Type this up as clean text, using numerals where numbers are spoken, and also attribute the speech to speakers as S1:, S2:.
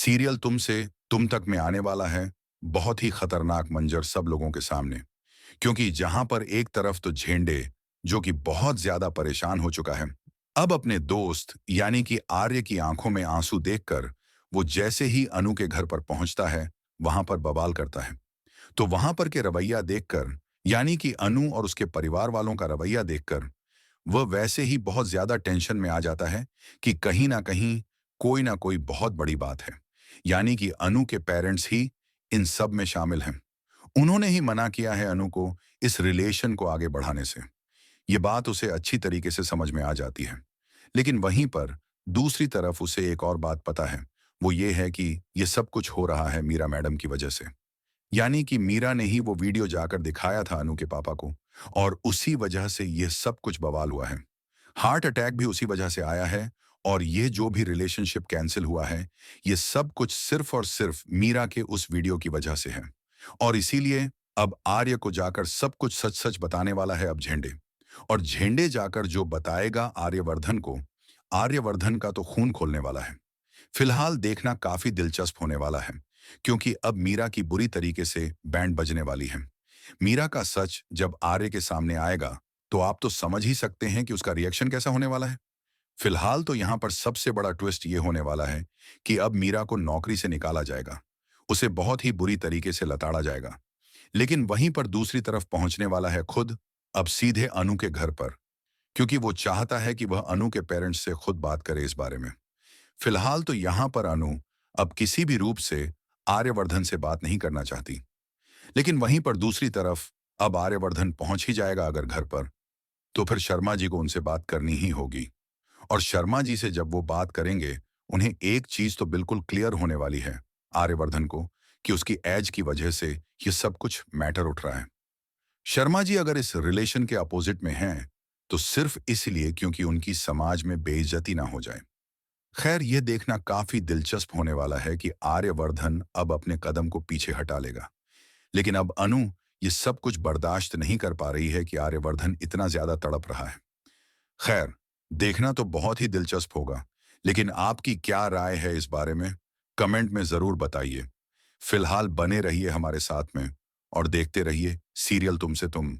S1: Serial तुम से तुम तक में आने वाला है बहुत ही खतरनाक मंजर सब लोगों के सामने। क्योंकि जहां पर एक तरफ तो झेंडे जो कि बहुत ज्यादा परेशान हो चुका है, अब अपने दोस्त यानी कि आर्य की आंखों में आंसू देखकर वो जैसे ही अनु के घर पर पहुंचता है, वहां पर बवाल करता है। तो वहां पर के रवैया देखकर, यानी कि अनु और उसके परिवार वालों का रवैया देखकर, वह वैसे ही बहुत ज्यादा टेंशन में आ जाता है कि कहीं ना कहीं कोई ना कोई बहुत बड़ी बात है। यानी कि अनु के पेरेंट्स ही इन सब में शामिल हैं। उन्होंने ही मना किया है अनु को इस रिलेशन को आगे बढ़ाने से। ये बात उसे अच्छी तरीके से समझ में आ जाती है। लेकिन वहीं पर दूसरी तरफ उसे एक और बात पता है। वो ये है कि ये सब कुछ हो रहा है मीरा मैडम की वजह से। यानी कि मीरा ने ही वो वीडियो जाकर दिखाया था अनु के पापा को, और उसी वजह से ये सब कुछ बवाल हुआ है। हार्ट अटैक भी उसी वजह से आया है। और ये जो भी रिलेशनशिप कैंसिल हुआ है, ये सब कुछ सिर्फ और सिर्फ मीरा के उस वीडियो की वजह से है। और इसीलिए अब आर्य को जाकर सब कुछ सच सच बताने वाला है अब झेंडे। और झेंडे जाकर जो बताएगा आर्यवर्धन को, आर्यवर्धन का तो खून खोलने वाला है। फिलहाल देखना काफी दिलचस्प होने वाला है। क्योंकि अब मीरा की बुरी तरीके से बैंड बजने वाली है। मीरा का सच जब आर्य के सामने आएगा, तो आप तो समझ ही सकते हैं कि उसका रिएक्शन कैसा होने वाला है। फिलहाल तो यहाँ पर सबसे बड़ा ट्विस्ट ये होने वाला है कि अब मीरा को नौकरी से निकाला जाएगा। उसे बहुत ही बुरी तरीके से लताड़ा जाएगा। लेकिन वहीं पर दूसरी तरफ पहुंचने वाला है खुद, अब सीधे अनु के घर पर। क्योंकि वो चाहता है कि वह अनु के पेरेंट्स से खुद बात करे इस बारे में। फिलहाल तो यहाँ पर अनु अब किसी भी रूप से आर्यवर्धन से बात नहीं करना चाहती। लेकिन वहीं पर दूसरी तरफ अब आर्यवर्धन पहुंच ही जाएगा अगर घर पर, तो फिर शर्मा जी को उनसे बात करनी ही होगी। और शर्मा जी से जब वो बात करेंगे, उन्हें एक चीज तो बिल्कुल क्लियर होने वाली है आर्यवर्धन को, कि उसकी एज की वजह से ये सब कुछ मैटर उठ रहा है। शर्मा जी अगर इस रिलेशन के अपोजिट में हैं, तो सिर्फ इसलिए क्योंकि उनकी समाज में बेइज्जती ना हो जाए। खैर, यह देखना काफी दिलचस्प होने वाला है कि आर्यवर्धन अब अपने कदम को पीछे हटा लेगा। लेकिन अब अनु ये सब कुछ बर्दाश्त नहीं कर पा रही है कि आर्यवर्धन इतना ज्यादा तड़प रहा है। खैर, देखना तो बहुत ही दिलचस्प होगा। लेकिन आपकी क्या राय है इस बारे में, कमेंट में जरूर बताइए। फिलहाल बने रहिए हमारे साथ में और देखते रहिए सीरियल तुमसे तुम।